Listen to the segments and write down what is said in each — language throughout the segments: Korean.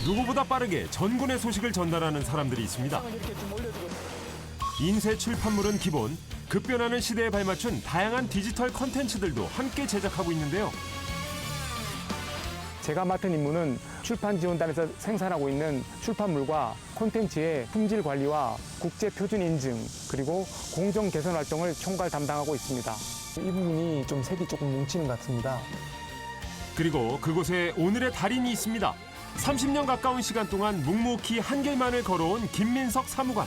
누구보다 빠르게 전군의 소식을 전달하는 사람들이 있습니다. 인쇄 출판물은 기본, 급변하는 시대에 발맞춘 다양한 디지털 컨텐츠들도 함께 제작하고 있는데요. 제가 맡은 임무는 출판지원단에서 생산하고 있는 출판물과 콘텐츠의 품질 관리와 국제 표준 인증 그리고 공정 개선 활동을 총괄 담당하고 있습니다. 이 부분이 좀 색이 조금 뭉치는 것 같습니다. 그리고 그곳에 오늘의 달인이 있습니다. 30년 가까운 시간 동안 묵묵히 한길만을 걸어온 김민석 사무관.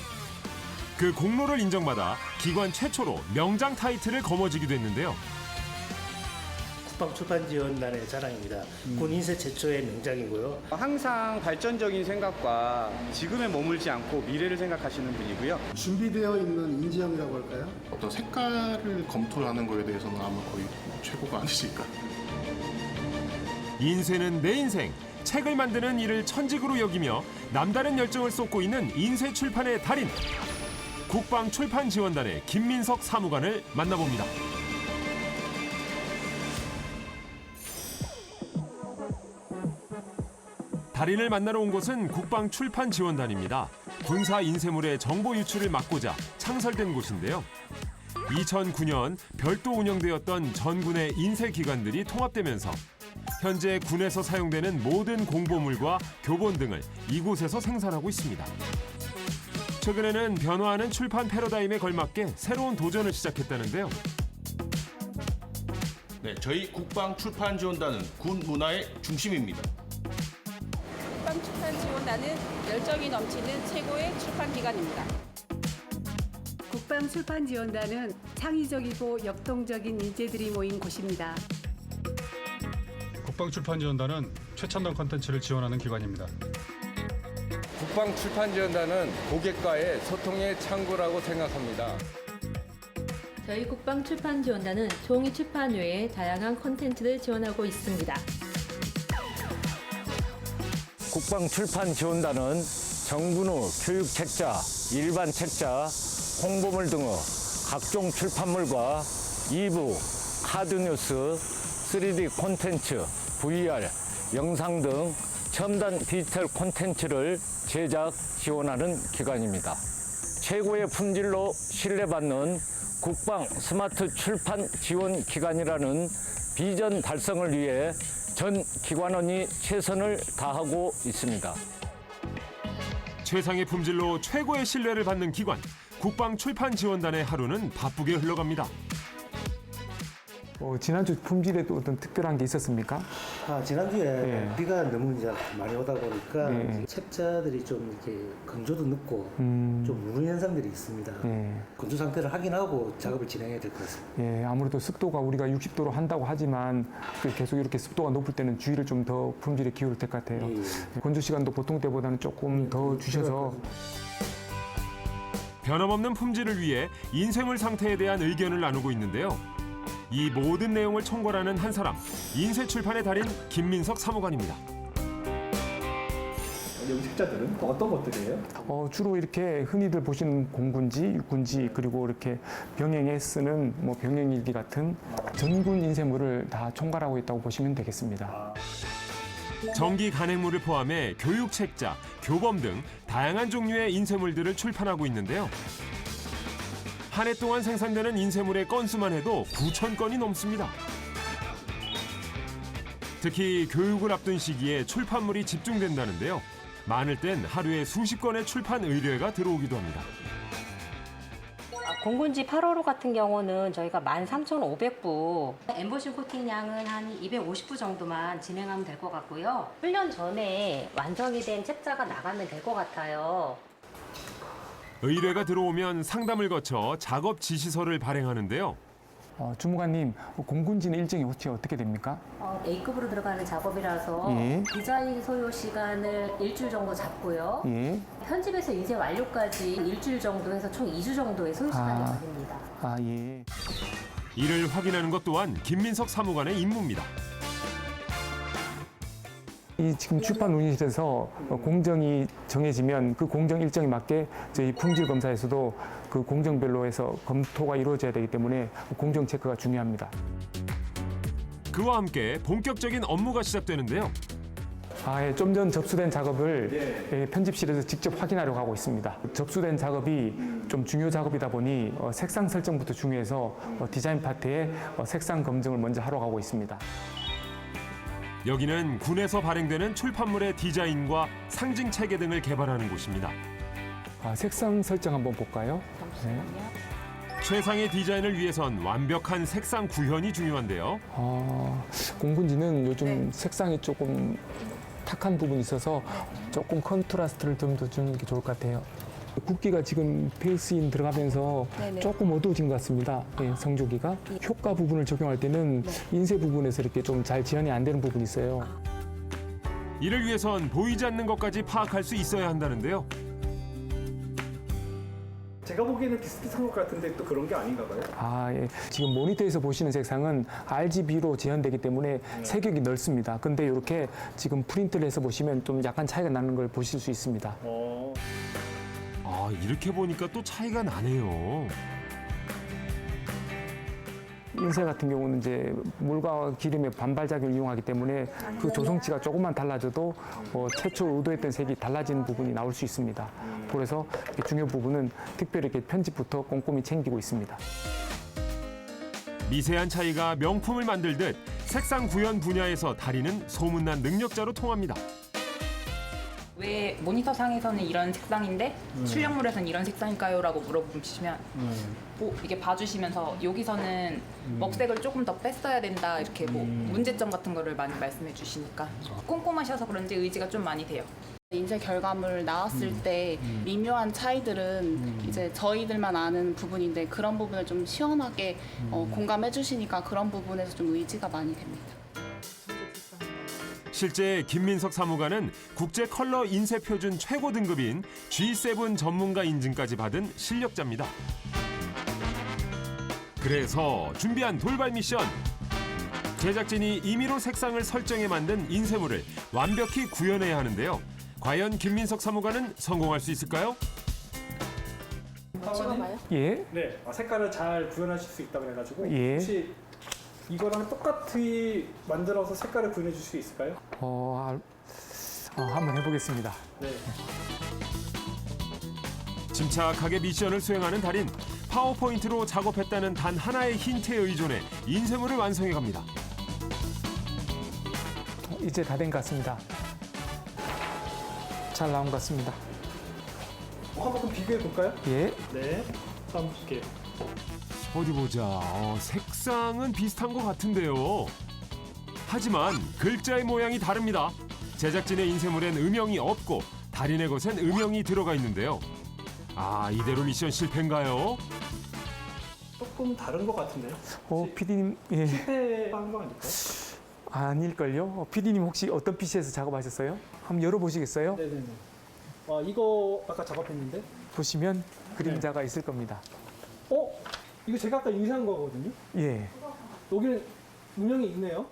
그 공로를 인정받아 기관 최초로 명장 타이틀을 거머쥐기도 했는데요. 국방출판지원단의 자랑입니다. 군 인쇄 최초의 명장이고요. 항상 발전적인 생각과 지금에 머물지 않고 미래를 생각하시는 분이고요. 준비되어 있는 인지형이라고 할까요? 어떤 색깔을 검토를 하는 거에 대해서는 아마 거의 최고가 아니실까. 인쇄는 내 인생, 책을 만드는 일을 천직으로 여기며 남다른 열정을 쏟고 있는 인쇄 출판의 달인. 국방출판지원단의 김민석 사무관을 만나봅니다. 달인을 만나러 온 곳은 국방출판지원단입니다. 군사 인쇄물의 정보 유출을 막고자 창설된 곳인데요. 2009년 별도 운영되었던 전군의 인쇄 기관들이 통합되면서 현재 군에서 사용되는 모든 공보물과 교본 등을 이곳에서 생산하고 있습니다. 최근에는 변화하는 출판 패러다임에 걸맞게 새로운 도전을 시작했다는데요. 네, 저희 국방출판지원단은 군 문화의 중심입니다. 국방출판지원단은 열정이 넘치는 최고의 출판기관입니다. 국방출판지원단은 창의적이고 역동적인 인재들이 모인 곳입니다. 국방출판지원단은 최첨단 컨텐츠를 지원하는 기관입니다. 국방출판지원단은 고객과의 소통의 창구라고 생각합니다. 저희 국방출판지원단은 종이 출판 외에 다양한 콘텐츠를 지원하고 있습니다. 국방출판지원단은 정군의 교육책자, 일반 책자, 홍보물 등의 각종 출판물과 2부, 카드뉴스, 3D 콘텐츠, VR, 영상 등 첨단 디지털 콘텐츠를 제작, 지원하는 기관입니다. 최고의 품질로 신뢰받는 국방 스마트 출판 지원 기관이라는 비전 달성을 위해 전 기관원이 최선을 다하고 있습니다. 최상의 품질로 최고의 신뢰를 받는 기관, 국방출판지원단의 하루는 바쁘게 흘러갑니다. 지난주 품질에 또 어떤 특별한 게 있었습니까? 지난주에 비가 너무 이제 많이 오다 보니까 책자들이 좀 이렇게 건조도 늦고 좀 무른 현상들이 있습니다. 건조 상태를 확인하고 작업을 진행해야 될 것 같습니다. 예, 아무래도 습도가 우리가 60도로 한다고 하지만 계속 이렇게 습도가 높을 때는 주의를 좀 더 품질에 기울일 될 것 같아요. 건조 시간도 보통 때보다는 조금 더 주셔서. 변함없는 품질을 위해 인쇄물 상태에 대한 의견을 나누고 있는데요. 이 모든 내용을 총괄하는 한 사람, 인쇄 출판의 달인 김민석 사무관입니다. 여기 책자들은 어떤 것들이에요? 주로 이렇게 흔히들 보시는 공군지, 육군지 그리고 이렇게 병행에 쓰는 병행일기 같은 전군 인쇄물을 다 총괄하고 있다고 보시면 되겠습니다. 정기 간행물을 포함해 교육 책자, 교범 등 다양한 종류의 인쇄물들을 출판하고 있는데요. 한 해 동안 생산되는 인쇄물의 건수만 해도 9,000건이 넘습니다. 특히 교육을 앞둔 시기에 출판물이 집중된다는데요. 많을 땐 하루에 수십 건의 출판 의뢰가 들어오기도 합니다. 공군지 8호로 같은 경우는 저희가 13,500부, 엠보싱 코팅량은 한 250부 정도만 진행하면 될 것 같고요. 훈련 전에 완성이 된 책자가 나가면 될 것 같아요. 의뢰가 들어오면 상담을 거쳐 작업 지시서를 발행하는데요. 주무관님, 공군지는 일정이 어떻게 됩니까? A급으로 들어가는 작업이라서 디자인 소요 시간을 일주일 정도 잡고요. 편집에서 인쇄 완료까지 일주일 정도 해서 총 2주 정도의 소요 시간이 걸립니다. 이를 확인하는 것 또한 김민석 사무관의 임무입니다. 이 지금 출판 운영실에서 공정이 정해지면 그 공정 일정에 맞게 저희 품질 검사에서도 그 공정별로 해서 검토가 이루어져야 되기 때문에 공정 체크가 중요합니다. 그와 함께 본격적인 업무가 시작되는데요. 예, 좀 전 접수된 작업을 예, 편집실에서 직접 확인하려고 하고 있습니다. 접수된 작업이 좀 중요 작업이다 보니 색상 설정부터 중요해서 디자인 파트에 색상 검증을 먼저 하러 가고 있습니다. 여기는 군에서 발행되는 출판물의 디자인과 상징 체계 등을 개발하는 곳입니다. 색상 설정 한번 볼까요? 최상의 디자인을 위해선 완벽한 색상 구현이 중요한데요. 공분지는 요즘 색상이 조금 탁한 부분이 있어서 조금 컨트라스트를 좀 더 주는 게 좋을 것 같아요. 굵기가 지금 페이스인 들어가면서 네네. 조금 어두워진 것 같습니다. 예, 성조기가. 효과 부분을 적용할 때는 인쇄 부분에서 이렇게 좀 잘 지연이 안 되는 부분이 있어요. 이를 위해선 보이지 않는 것까지 파악할 수 있어야 한다는데요. 제가 보기에는 비슷비슷한 것 같은데 또 그런 게 아닌가 봐요. 예. 지금 모니터에서 보시는 색상은 RGB로 재현되기 때문에 색역이 넓습니다. 근데 이렇게 지금 프린트를 해서 보시면 좀 약간 차이가 나는 걸 보실 수 있습니다. 이렇게 보니까 또 차이가 나네요. 인쇄 같은 경우는 이제 물과 기름의 반발작용을 이용하기 때문에 그 조성치가 조금만 달라져도 최초 의도했던 색이 달라지는 부분이 나올 수 있습니다. 그래서 중요 부분은 특별히 이렇게 편집부터 꼼꼼히 챙기고 있습니다. 미세한 차이가 명품을 만들듯 색상 구현 분야에서 달인은 소문난 능력자로 통합니다. 왜 모니터 상에서는 이런 색상인데 출력물에서는 이런 색상일까요? 라고 물어보시면 뭐 이게 봐주시면서 여기서는 먹색을 조금 더 뺐어야 된다 이렇게 뭐 문제점 같은 거를 많이 말씀해 주시니까 꼼꼼하셔서 그런지 의지가 좀 많이 돼요. 인쇄 결과물 나왔을 때 미묘한 차이들은 이제 저희들만 아는 부분인데 그런 부분을 좀 시원하게 공감해 주시니까 그런 부분에서 좀 의지가 많이 됩니다. 실제 김민석 사무관은 국제 컬러 인쇄 표준 최고 등급인 G7 전문가 인증까지 받은 실력자입니다. 그래서 준비한 돌발 미션. 제작진이 임의로 색상을 설정해 만든 인쇄물을 완벽히 구현해야 하는데요. 과연 김민석 사무관은 성공할 수 있을까요? 찍어봐요? 예. 네, 색깔을 잘 구현하실 수 있다고 해가지고 예. 혹시 이거랑 똑같이 만들어서 색깔을 구현해 줄 수 있을까요? 한번 해보겠습니다. 네. 침착하게 미션을 수행하는 달인. 파워포인트로 작업했다는 단 하나의 힌트에 의존해 인쇄물을 완성해 갑니다. 이제 다 된 것 같습니다. 잘 나온 것 같습니다. 한번 비교해 볼까요? 예. 네. 한번 볼게요. 어디 보자. 색상은 비슷한 것 같은데요. 하지만 글자의 모양이 다릅니다. 제작진의 인쇄물엔 음영이 없고 달인의 것엔 음영이 들어가 있는데요. 이대로 미션 실패인가요? 조금 다른 것 같은데요? PD님. 예. 실패한 거 아닐까요? 아닐걸요? PD님 혹시 어떤 PC에서 작업하셨어요? 한번 열어보시겠어요? 네네네. 이거 아까 작업했는데? 보시면 그림자가 있을 겁니다. 이거 제가 아까 인쇄한 거거든요? 예. 여기 음영이 있네요.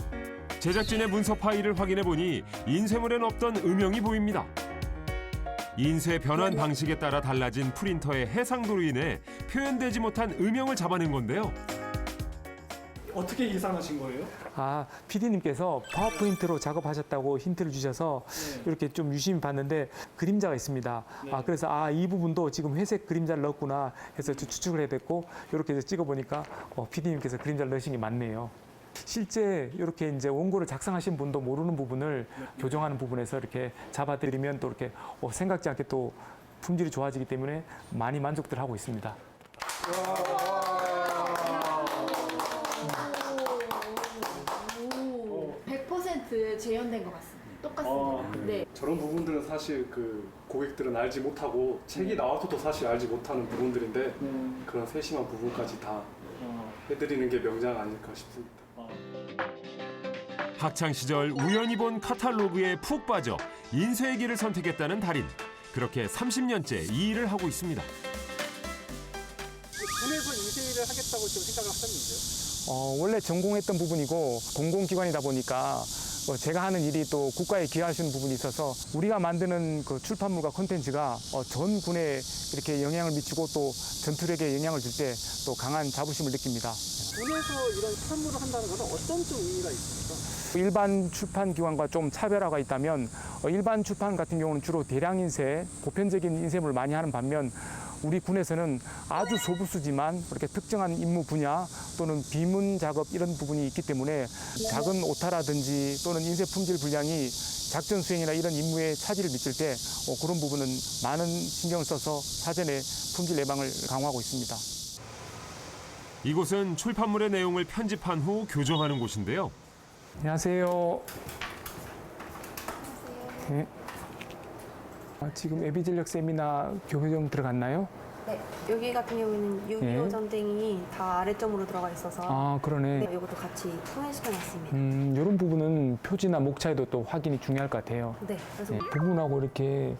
제작진의 문서 파일을 확인해 보니 인쇄물엔 없던 음영이 보입니다. 인쇄 변환 방식에 따라 달라진 프린터의 해상도로 인해 표현되지 못한 음영을 잡아낸 건데요. 어떻게 계산하신 거예요? PD님께서 파워포인트로 작업하셨다고 힌트를 주셔서 이렇게 좀 유심히 봤는데 그림자가 있습니다. 그래서 이 부분도 지금 회색 그림자를 넣었구나 해서 추측을 해야 됐고 이렇게 해서 찍어보니까 PD님께서 그림자를 넣으신 게 맞네요. 실제 이렇게 이제 원고를 작성하신 분도 모르는 부분을 교정하는 부분에서 이렇게 잡아드리면 또 이렇게 생각지 않게 또 품질이 좋아지기 때문에 많이 만족들 하고 있습니다. 100% 재현된 것 같습니다. 똑같습니다. 네. 저런 부분들은 사실 그 고객들은 알지 못하고 책이 나와서도 사실 알지 못하는 부분들인데 그런 세심한 부분까지 다 해드리는 게 명장 아닐까 싶습니다. 학창 시절 우연히 본 카탈로그에 푹 빠져 인쇄의 길을 선택했다는 달인. 그렇게 30년째 이 일을 하고 있습니다. 군에서 인쇄를 하겠다고 좀 생각을 하셨는데요? 원래 전공했던 부분이고 공공기관이다 보니까 제가 하는 일이 또 국가에 기여하시는 부분이 있어서 우리가 만드는 그 출판물과 콘텐츠가 전 군에 이렇게 영향을 미치고 또 전투력에 영향을 줄 때 또 강한 자부심을 느낍니다. 군에서 이런 출판물을 한다는 것은 어떤 좀 의미가 있습니까? 일반 출판 기관과 좀 차별화가 있다면 일반 출판 같은 경우는 주로 대량 인쇄, 보편적인 인쇄물을 많이 하는 반면 우리 군에서는 아주 소부수지만 이렇게 특정한 임무 분야 또는 비문 작업 이런 부분이 있기 때문에 작은 오타라든지 또는 인쇄 품질 불량이 작전 수행이나 이런 임무에 차질을 미칠 때 그런 부분은 많은 신경을 써서 사전에 품질 예방을 강화하고 있습니다. 이곳은 출판물의 내용을 편집한 후 교정하는 곳인데요. 안녕하세요. 네. 지금 예비전력 세미나 교정 들어갔나요? 네, 여기 같은 경우에는 6.25 네. 전쟁이 다 아래점으로 들어가 있어서 그러네. 네, 이것도 같이 통일시켜놨습니다. 이런 부분은 표지나 목 차이도 또 확인이 중요할 것 같아요. 네, 그래서 부분하고 이렇게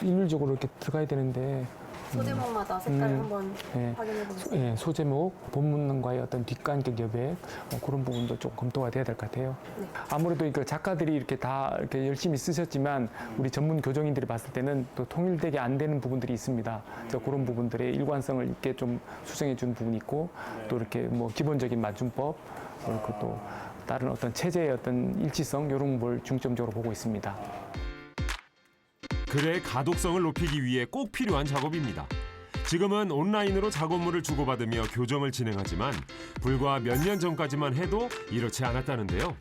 일률적으로 이렇게 들어가야 되는데 소제목마다 색깔을 한번 확인해보겠습니다. 소제목, 본문과의 어떤 뒷간격 여백 그런 부분도 좀 검토가 돼야 될 것 같아요. 네. 아무래도 그 작가들이 이렇게 다 이렇게 열심히 쓰셨지만 우리 전문 교정인들이 봤을 때는 또 통일되게 안 되는 부분들이 있습니다. 그래서 그런 부분들의 일관성을 있게 좀 수정해 준 부분이 있고 또 이렇게 뭐 기본적인 맞춤법 그리고 또 다른 어떤 체제의 어떤 일치성 이런 걸 중점적으로 보고 있습니다. 글의 가독성을 높이기 위해 꼭 필요한 작업입니다. 지금은 온라인으로 작업물을 주고받으며 교정을 진행하지만 불과 몇 년 전까지만 해도 이렇지 않았다는데요.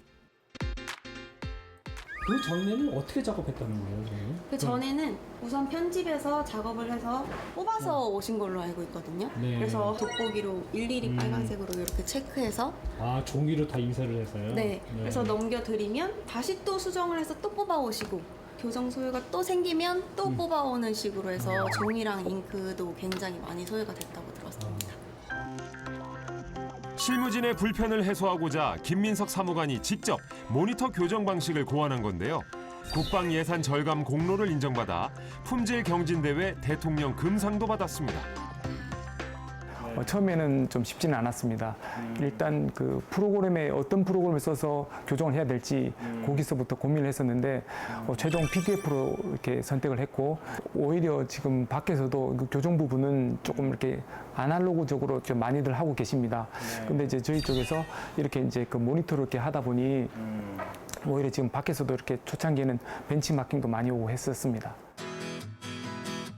그 전에는 어떻게 작업했다는 거예요? 그러면? 그 전에는 우선 편집해서 작업을 해서 뽑아서 오신 걸로 알고 있거든요. 네. 그래서 돋보기로 일일이 빨간색으로 이렇게 체크해서 종이로 다 인쇄를 해서요? 네, 그래서 넘겨드리면 다시 또 수정을 해서 또 뽑아오시고 교정 소요가 또 생기면 또 뽑아오는 식으로 해서 종이랑 잉크도 굉장히 많이 소요가 됐다고 들었습니다. 실무진의 불편을 해소하고자 김민석 사무관이 직접 모니터 교정 방식을 고안한 건데요. 국방 예산 절감 공로를 인정받아 품질 경진대회 대통령 금상도 받았습니다. 처음에는 좀 쉽지는 않았습니다. 일단 그 프로그램에 어떤 프로그램을 써서 교정을 해야 될지 거기서부터 고민을 했었는데 최종 PDF로 이렇게 선택을 했고 오히려 지금 밖에서도 그 교정 부분은 조금 이렇게 아날로그적으로 좀 많이들 하고 계십니다. 근데 이제 저희 쪽에서 이렇게 이제 그 모니터로 이렇게 하다 보니 오히려 지금 밖에서도 이렇게 초창기에는 벤치마킹도 많이 오고 했었습니다.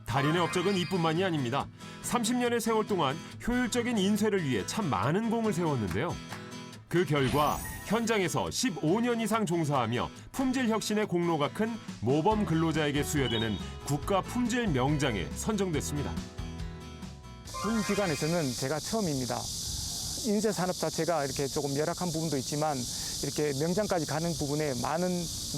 달인의 업적은 이뿐만이 아닙니다. 30년의 세월 동안 효율적인 인쇄를 위해 참 많은 공을 세웠는데요. 그 결과 현장에서 15년 이상 종사하며 품질 혁신의 공로가 큰 모범 근로자에게 수여되는 국가 품질 명장에 선정됐습니다. 군 기관에서는 제가 처음입니다. 인쇄 산업 자체가 이렇게 조금 열악한 부분도 있지만 이렇게 명장까지 가는 부분에 많은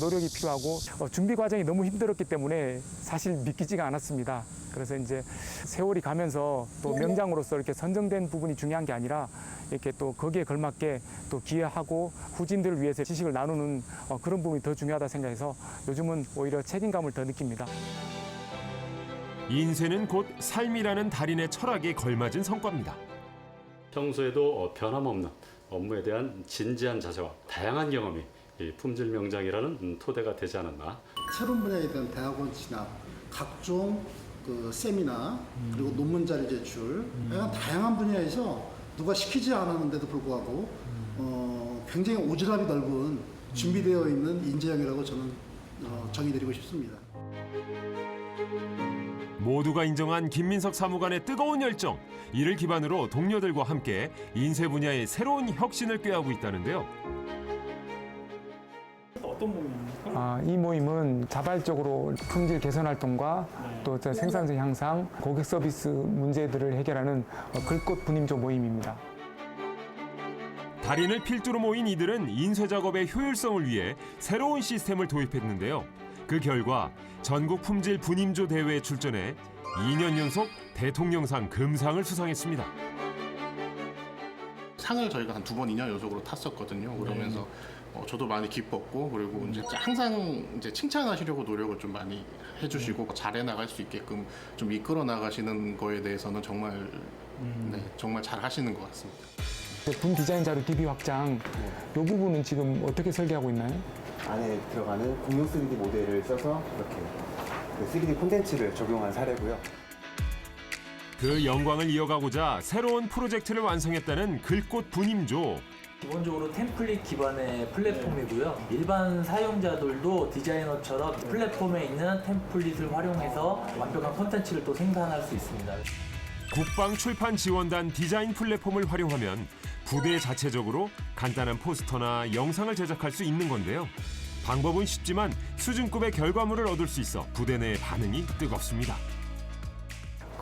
노력이 필요하고 준비 과정이 너무 힘들었기 때문에 사실 믿기지가 않았습니다. 그래서 이제 세월이 가면서 또 명장으로서 이렇게 선정된 부분이 중요한 게 아니라 이렇게 또 거기에 걸맞게 또 기여하고 후진들을 위해서 지식을 나누는 그런 부분이 더 중요하다 생각해서 요즘은 오히려 책임감을 더 느낍니다. 인쇄는 곧 삶이라는 달인의 철학에 걸맞은 성과입니다. 평소에도 변함없는 업무에 대한 진지한 자세와 다양한 경험이 이 품질 명장이라는 토대가 되지 않았나. 새로운 분야에 대한 대학원 진학, 각종 그 세미나 그리고 논문 자료 제출, 다양한 분야에서 누가 시키지 않았는데도 불구하고 굉장히 오지랖이 넓은 준비되어 있는 인재형이라고 저는 정의드리고 싶습니다. 모두가 인정한 김민석 사무관의 뜨거운 열정. 이를 기반으로 동료들과 함께 인쇄 분야의 새로운 혁신을 꾀하고 있다는데요. 어떤 모임입니까? 이 모임은 자발적으로 품질 개선 활동과 또 생산성 향상, 고객 서비스 문제들을 해결하는 글꽃 분임조 모임입니다. 달인을 필두로 모인 이들은 인쇄 작업의 효율성을 위해 새로운 시스템을 도입했는데요. 그 결과 전국 품질 분임조 대회에 출전해 2년 연속 대통령상 금상을 수상했습니다. 상을 저희가 한 2번이나 연속으로 탔었거든요. 그러면서 저도 많이 기뻤고 그리고 이제 항상 이제 칭찬하시려고 노력을 좀 많이 해주시고 잘해 나갈 수 있게끔 좀 이끌어 나가시는 거에 대해서는 정말 정말 잘 하시는 것 같습니다. 분 디자인 자료 DB 확장, 이 부분은 지금 어떻게 설계하고 있나요? 안에 들어가는 공룡 3D 모델을 써서 이렇게 그 3D 콘텐츠를 적용한 사례고요. 그 영광을 이어가고자 새로운 프로젝트를 완성했다는 글꽃 분임조. 기본적으로 템플릿 기반의 플랫폼이고요. 일반 사용자들도 디자이너처럼 플랫폼에 있는 템플릿을 활용해서 완벽한 콘텐츠를 또 생산할 수 있습니다. 국방출판지원단 디자인 플랫폼을 활용하면 부대 자체적으로 간단한 포스터나 영상을 제작할 수 있는 건데요. 방법은 쉽지만 수준급의 결과물을 얻을 수 있어 부대 내 반응이 뜨겁습니다.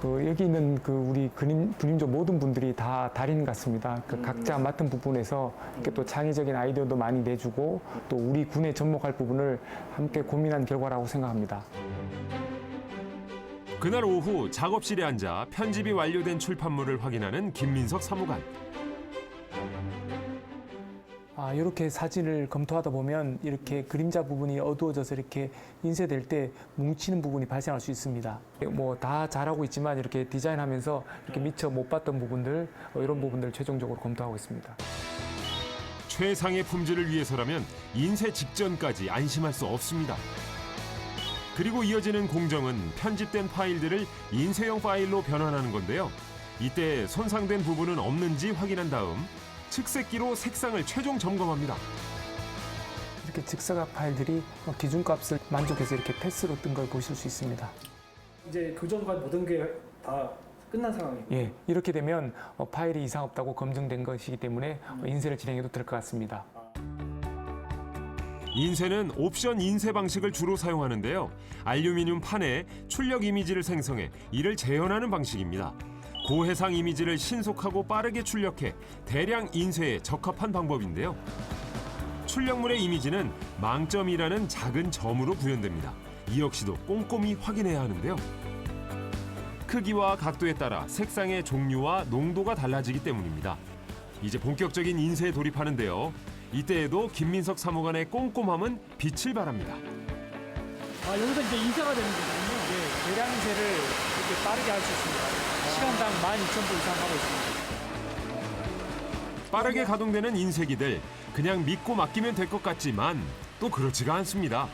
여기 있는 우리 분임조 모든 분들이 다 달인 같습니다. 각자 맡은 부분에서 이렇게 또 창의적인 아이디어도 많이 내주고 또 우리 군에 접목할 부분을 함께 고민한 결과라고 생각합니다. 그날 오후 작업실에 앉아 편집이 완료된 출판물을 확인하는 김민석 사무관. 이렇게 사진을 검토하다 보면 이렇게 그림자 부분이 어두워져서 이렇게 인쇄될 때 뭉치는 부분이 발생할 수 있습니다. 뭐 다 잘하고 있지만 이렇게 디자인하면서 이렇게 미처 못 봤던 부분들, 이런 부분들 최종적으로 검토하고 있습니다. 최상의 품질을 위해서라면 인쇄 직전까지 안심할 수 없습니다. 그리고 이어지는 공정은 편집된 파일들을 인쇄용 파일로 변환하는 건데요. 이때 손상된 부분은 없는지 확인한 다음 측색기로 색상을 최종 점검합니다. 이렇게 즉사각 파일들이 기준값을 만족해서 이렇게 패스로 뜬 걸 보실 수 있습니다. 이제 교정과 모든 게 다 끝난 상황이에요. 예, 이렇게 되면 파일이 이상 없다고 검증된 것이기 때문에 인쇄를 진행해도 될 것 같습니다. 인쇄는 옵션 인쇄 방식을 주로 사용하는데요. 알루미늄 판에 출력 이미지를 생성해 이를 재현하는 방식입니다. 고해상 이미지를 신속하고 빠르게 출력해 대량 인쇄에 적합한 방법인데요. 출력물의 이미지는 망점이라는 작은 점으로 구현됩니다. 이 역시도 꼼꼼히 확인해야 하는데요. 크기와 각도에 따라 색상의 종류와 농도가 달라지기 때문입니다. 이제 본격적인 인쇄에 돌입하는데요. 이때에도 김민석 사무관의 꼼꼼함은 빛을 발합니다. 여기서 이제 인쇄가 되는 거군요. 네, 대량 인쇄를 이렇게 빠르게 할 수 있습니다. 시간당 12,000부 이상 하고 있습니다. 빠르게 가동되는 인쇄기들, 그냥 믿고 맡기면 될 것 같지만 또 그렇지가 않습니다.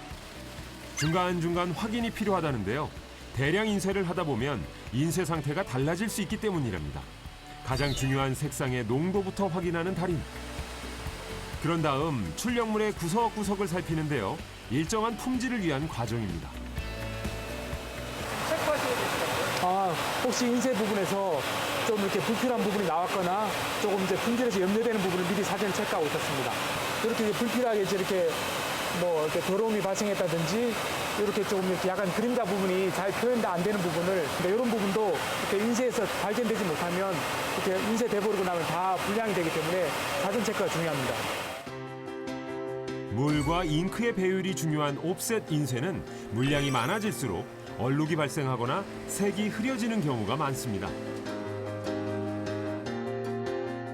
중간중간 확인이 필요하다는데요. 대량 인쇄를 하다 보면 인쇄 상태가 달라질 수 있기 때문이랍니다. 가장 중요한 색상의 농도부터 확인하는 달인. 그런 다음 출력물의 구석구석을 살피는데요. 일정한 품질을 위한 과정입니다. 혹시 인쇄 부분에서 좀 이렇게 불필요한 부분이 나왔거나 조금 이제 품질에서 염려되는 부분을 미리 사전에 체크하고 있었습니다. 이렇게 불필요하게 이렇게 이렇게 더러움이 발생했다든지 이렇게 조금 이렇게 약간 그림자 부분이 잘 표현도 안 되는 부분을 이런 부분도 이렇게 인쇄에서 발견되지 못하면 이렇게 인쇄 돼버리고 나면 다 불량이 되기 때문에 사전 체크가 중요합니다. 물과 잉크의 배율이 중요한 옵셋 인쇄는 물량이 많아질수록 얼룩이 발생하거나 색이 흐려지는 경우가 많습니다.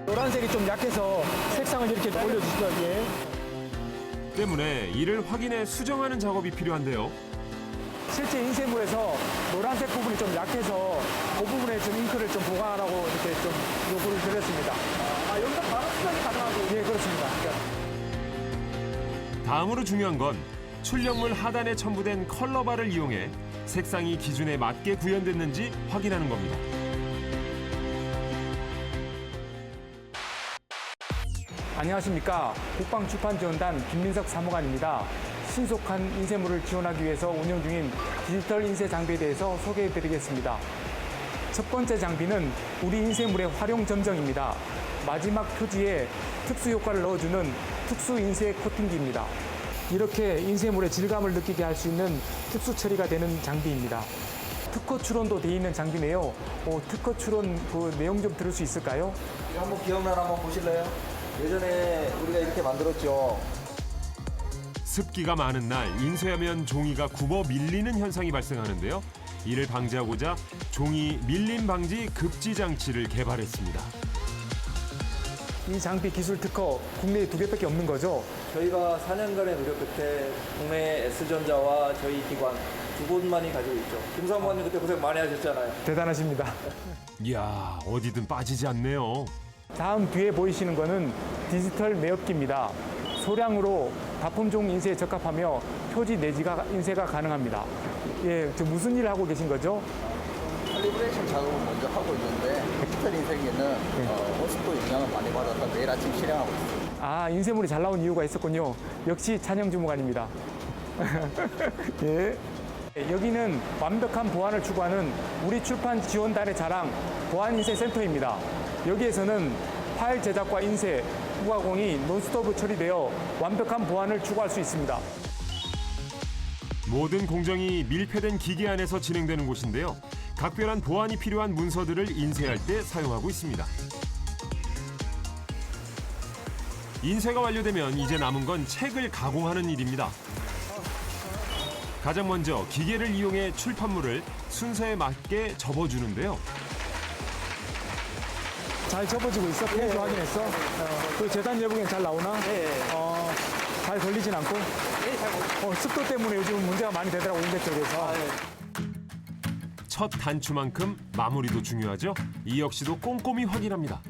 노란색이 좀 약해서 색상을 이렇게 올려주시고요. 때문에 이를 확인해 수정하는 작업이 필요한데요. 실제 인쇄물에서 노란색 부분이 좀 약해서 그 부분에 좀 잉크를 좀 보강하라고 이렇게 좀 요구를 드렸습니다. 여기서 바로 수정이 가능하고? 예, 그렇습니다. 다음으로 중요한 건 출력물 하단에 첨부된 컬러바를 이용해 색상이 기준에 맞게 구현됐는지 확인하는 겁니다. 안녕하십니까. 국방출판지원단 김민석 사무관입니다. 신속한 인쇄물을 지원하기 위해서 운영 중인 디지털 인쇄 장비에 대해서 소개해드리겠습니다. 첫 번째 장비는 우리 인쇄물의 활용 점정입니다. 마지막 표지에 특수 효과를 넣어주는 특수 인쇄 코팅기입니다. 이렇게 인쇄물의 질감을 느끼게 할 수 있는 특수 처리가 되는 장비입니다. 특허 출원도 되어 있는 장비네요. 특허 출원 그 내용 좀 들을 수 있을까요? 한번 기억나나 한번 보실래요? 예전에 우리가 이렇게 만들었죠. 습기가 많은 날 인쇄하면 종이가 굽어 밀리는 현상이 발생하는데요. 이를 방지하고자 종이 밀림 방지 급지 장치를 개발했습니다. 이 장비 기술 특허 국내에 2개밖에 없는 거죠? 저희가 4년간의 노력 끝에 국내 S전자와 저희 기관 2곳만이 가지고 있죠. 김 사무관님 그때 고생 많이 하셨잖아요. 대단하십니다. 이야, 어디든 빠지지 않네요. 다음 뒤에 보이시는 거는 디지털 매엽기입니다. 소량으로 가품종 인쇄에 적합하며 표지 내지가 인쇄가 가능합니다. 예, 저 무슨 일을 하고 계신 거죠? 칼리브레이션 작업을 먼저 하고 있는데 디지털 인쇄기는 호스트 영향을 많이 받아서 매일 아침 실행하고 있습니다. 아, 인쇄물이 잘 나온 이유가 있었군요. 역시 찬영 주무관입니다. 예. 여기는 완벽한 보안을 추구하는 우리 출판 지원단의 자랑 보안인쇄센터입니다. 여기에서는 파일 제작과 인쇄, 후가공이 논스톱으로 처리되어 완벽한 보안을 추구할 수 있습니다. 모든 공정이 밀폐된 기계 안에서 진행되는 곳인데요. 각별한 보안이 필요한 문서들을 인쇄할 때 사용하고 있습니다. 인쇄가 완료되면 이제 남은 건 책을 가공하는 일입니다. 가장 먼저 기계를 이용해 출판물을 순서에 맞게 접어주는데요. 잘 접어지고 있어? 페이지 확인했어? 그 재단 여부경 잘 나오나? 잘 걸리진 않고? 습도 때문에 요즘 문제가 많이 되더라고, 인쇄 쪽에서. 첫 단추만큼 마무리도 중요하죠. 이 역시도 꼼꼼히 확인합니다.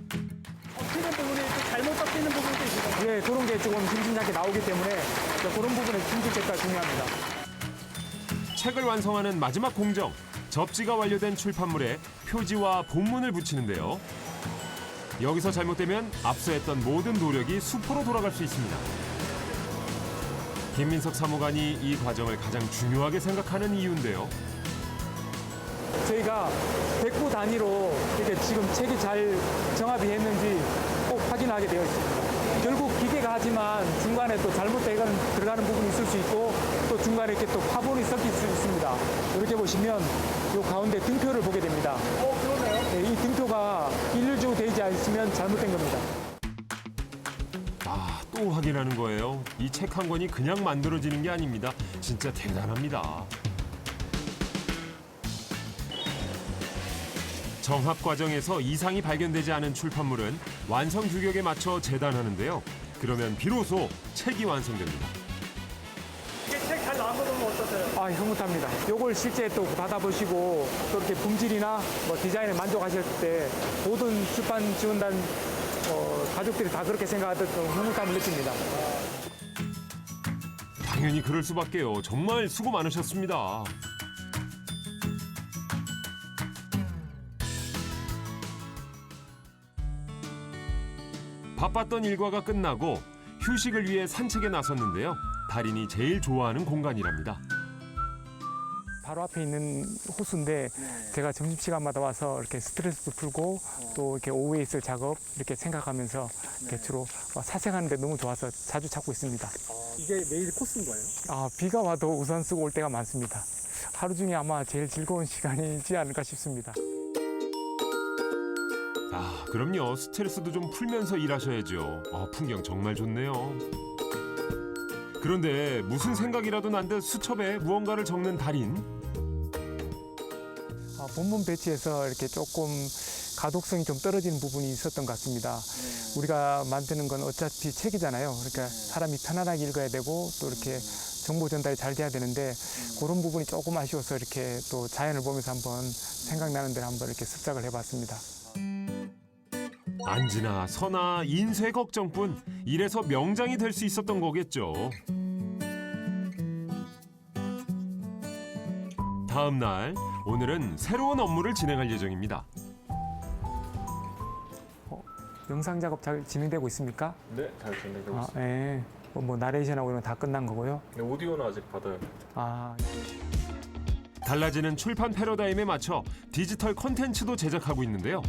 덮이는 부분이 또 잘못 덮이는 부분도 있어요. 예, 그런 게 조금 심심찮게 나오기 때문에 그런 부분의 품질 체크가 중요합니다. 책을 완성하는 마지막 공정, 접지가 완료된 출판물에 표지와 본문을 붙이는데요. 여기서 잘못되면 앞서 했던 모든 노력이 수포로 돌아갈 수 있습니다. 김민석 사무관이 이 과정을 가장 중요하게 생각하는 이유인데요. 저희가 백부 단위로 이렇게 지금 책이 잘 정합이 했는지 꼭 확인하게 되어 있습니다. 결국 기계가 하지만 중간에 또 잘못되어 들어가는 부분이 있을 수 있고 또 중간에 이렇게 또 파본이 섞일 수 있습니다. 이렇게 보시면 이 가운데 등표를 보게 됩니다. 그러네요. 네, 이 등표가 일률적으로 되지 않으면 잘못된 겁니다. 또 확인하는 거예요. 이 책 한 권이 그냥 만들어지는 게 아닙니다. 진짜 대단합니다. 정합 과정에서 이상이 발견되지 않은 출판물은 완성 규격에 맞춰 재단하는데요. 그러면 비로소 책이 완성됩니다. 이게 책 잘 나온 거 보면 어떠세요? 흐뭇합니다. 이걸 실제 또 받아보시고 또 이렇게 품질이나 디자인에 만족하실 때 모든 출판 지원단 가족들이 다 그렇게 생각하듯 좀 흐뭇함을 느낍니다. 당연히 그럴 수밖에요. 정말 수고 많으셨습니다. 바빴던 일과가 끝나고 휴식을 위해 산책에 나섰는데요. 달인이 제일 좋아하는 공간이랍니다. 바로 앞에 있는 호수인데 제가 점심시간마다 와서 이렇게 스트레스도 풀고 또 이렇게 오후에 있을 작업 이렇게 생각하면서 이렇게 주로 사색하는 게 너무 좋아서 자주 찾고 있습니다. 이게 매일 코스인 거예요? 비가 와도 우산 쓰고 올 때가 많습니다. 하루 중에 아마 제일 즐거운 시간이지 않을까 싶습니다. 그럼요. 스트레스도 좀 풀면서 일하셔야죠. 풍경 정말 좋네요. 그런데 무슨 생각이라도 난 듯 수첩에 무언가를 적는 달인. 본문 배치에서 이렇게 조금 가독성이 좀 떨어지는 부분이 있었던 것 같습니다. 우리가 만드는 건 어차피 책이잖아요. 그러니까 사람이 편안하게 읽어야 되고 또 이렇게 정보 전달이 잘 돼야 되는데 그런 부분이 조금 아쉬워서 이렇게 또 자연을 보면서 한번 생각나는 대로 한번 이렇게 습작을 해봤습니다. 안지나 서나 인쇄 걱정뿐. 이래서 명장이 될 수 있었던 거겠죠. 다음 날, 오늘은 새로운 업무를 진행할 예정입니다. 영상 작업 잘 진행되고 있습니까? 네, 잘 진행되고 있습니다. 네. 나레이션하고 이런 거 다 끝난 거고요. 네, 오디오는 아직 받아야 돼요. 달라지는 출판 패러다임에 맞춰 디지털 콘텐츠도 제작하고 있는데요.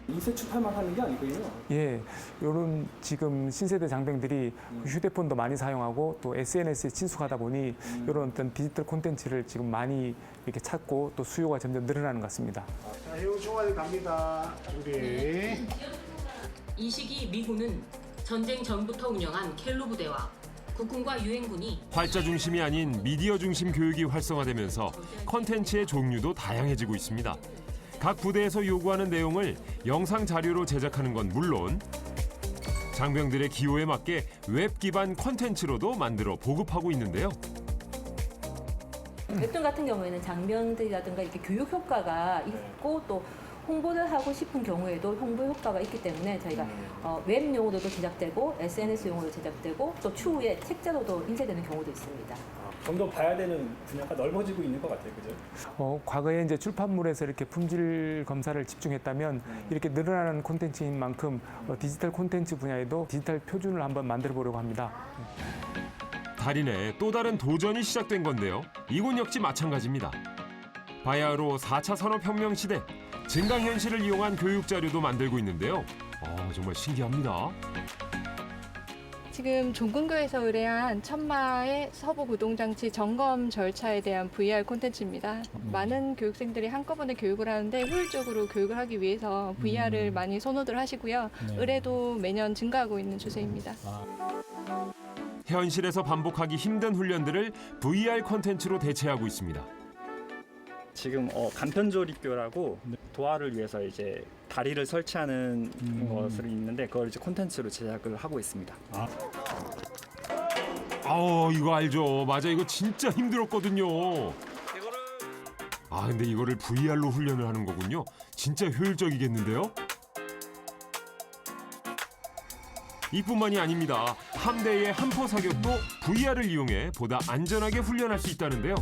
인쇄 출판만 하는 게 아니고요. 예, 요런 지금 신세대 장병들이 휴대폰도 많이 사용하고 또 SNS에 친숙하다 보니 이런 어떤 디지털 콘텐츠를 지금 많이 이렇게 찾고 또 수요가 점점 늘어나는 것 같습니다. 자, 해우 총알 갑니다. 준비. 이 시기 미군은 전쟁 전부터 운영한 켈로 부대와 국군과 유엔군이 활자 중심이 아닌 미디어 중심 교육이 활성화되면서 콘텐츠의 종류도 다양해지고 있습니다. 각 부대에서 요구하는 내용을 영상 자료로 제작하는 건 물론 장병들의 기호에 맞게 웹 기반 콘텐츠로도 만들어 보급하고 있는데요. 웹툰 같은 경우에는 장병들이라든가 이렇게 교육 효과가 있고 또 홍보를 하고 싶은 경우에도 홍보 효과가 있기 때문에 저희가 웹용으로도 제작되고 SNS용으로 제작되고 또 추후에 책자로도 인쇄되는 경우도 있습니다. 좀 더 봐야 되는 분야가 넓어지고 있는 것 같아요, 그죠? 과거에 이제 출판물에서 이렇게 품질 검사를 집중했다면 이렇게 늘어나는 콘텐츠인 만큼 디지털 콘텐츠 분야에도 디지털 표준을 한번 만들어 보려고 합니다. 달인의 또 다른 도전이 시작된 건데요. 이곳 역시 마찬가지입니다. 바야흐로 4차 산업혁명 시대 증강현실을 이용한 교육 자료도 만들고 있는데요. 정말 신기합니다. 지금 종근교에서 의뢰한 천마의 서부 구동장치 점검 절차에 대한 VR 콘텐츠입니다. 많은 교육생들이 한꺼번에 교육을 하는데 효율적으로 교육을 하기 위해서 VR을 많이 선호들 하시고요. 의뢰도 매년 증가하고 있는 추세입니다. 현실에서 반복하기 힘든 훈련들을 VR 콘텐츠로 대체하고 있습니다. 지금 간편조립교라고 도화를 위해서 이제 다리를 설치하는 것을 있는데 그걸 이제 콘텐츠로 제작을 하고 있습니다. 이거 알죠. 맞아, 이거 진짜 힘들었거든요. 근데 이거를 VR로 훈련을 하는 거군요. 진짜 효율적이겠는데요? 이뿐만이 아닙니다. 함대의 함포 사격도 VR을 이용해 보다 안전하게 훈련할 수 있다는데요.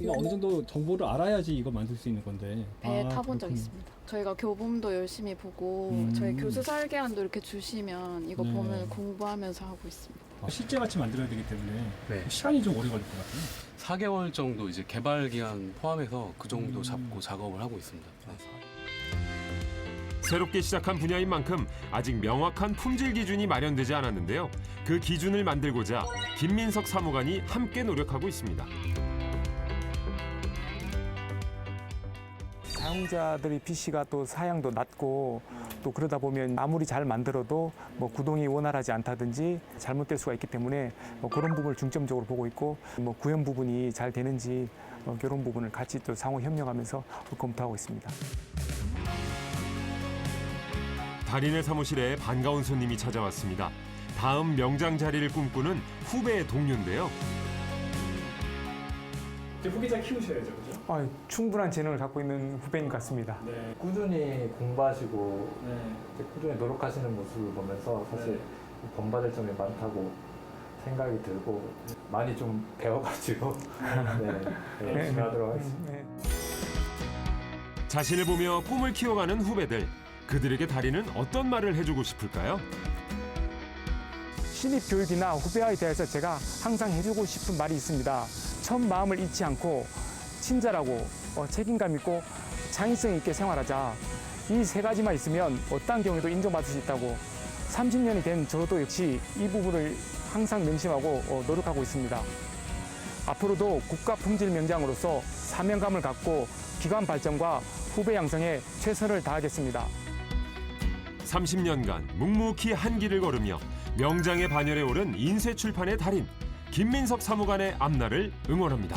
이거 어느 정도 정보를 알아야지 이거 만들 수 있는 건데. 배에 타본 적 있습니다. 저희가 교본도 열심히 보고 저희 교수 설계안도 이렇게 주시면 이거 보면 공부하면서 하고 있습니다. 실제 같이 만들어야 되기 때문에 시간이 좀 오래 걸릴 것 같아요. 4개월 정도 이제 개발 기간 포함해서 그 정도 잡고 작업을 하고 있습니다. 새롭게 시작한 분야인 만큼 아직 명확한 품질 기준이 마련되지 않았는데요. 그 기준을 만들고자 김민석 사무관이 함께 노력하고 있습니다. 사용자들의 PC가 또 사양도 낮고 또 그러다 보면 아무리 잘 만들어도 구동이 원활하지 않다든지 잘못될 수가 있기 때문에 그런 부분을 중점적으로 보고 있고 구현 부분이 잘 되는지 그런 부분을 같이 또 상호 협력하면서 검토하고 있습니다. 달인의 사무실에 반가운 손님이 찾아왔습니다. 다음 명장 자리를 꿈꾸는 후배의 동료인데요. 후기자 키우셔야죠, 그죠? 충분한 재능을 갖고 있는 후배인 것 같습니다. 꾸준히 공부하시고 꾸준히 노력하시는 모습을 보면서 사실 본받을 점이 많다고 생각이 들고 많이 좀 배워가지고 열심히 하도록 하겠습니다. 자신을 보며 꿈을 키워가는 후배들. 그들에게 달인은 어떤 말을 해주고 싶을까요? 신입 교육이나 후배와에 대해서 제가 항상 해주고 싶은 말이 있습니다. 첫 마음을 잊지 않고 친절하고 책임감 있고 창의성 있게 생활하자. 이 세 가지만 있으면 어떤 경우에도 인정받을 수 있다고. 30년이 된 저도 역시 이 부분을 항상 명심하고 노력하고 있습니다. 앞으로도 국가 품질 명장으로서 사명감을 갖고 기관 발전과 후배 양성에 최선을 다하겠습니다. 30년간 묵묵히 한 길을 걸으며 명장의 반열에 오른 인쇄출판의 달인 김민석 사무관의 앞날을 응원합니다.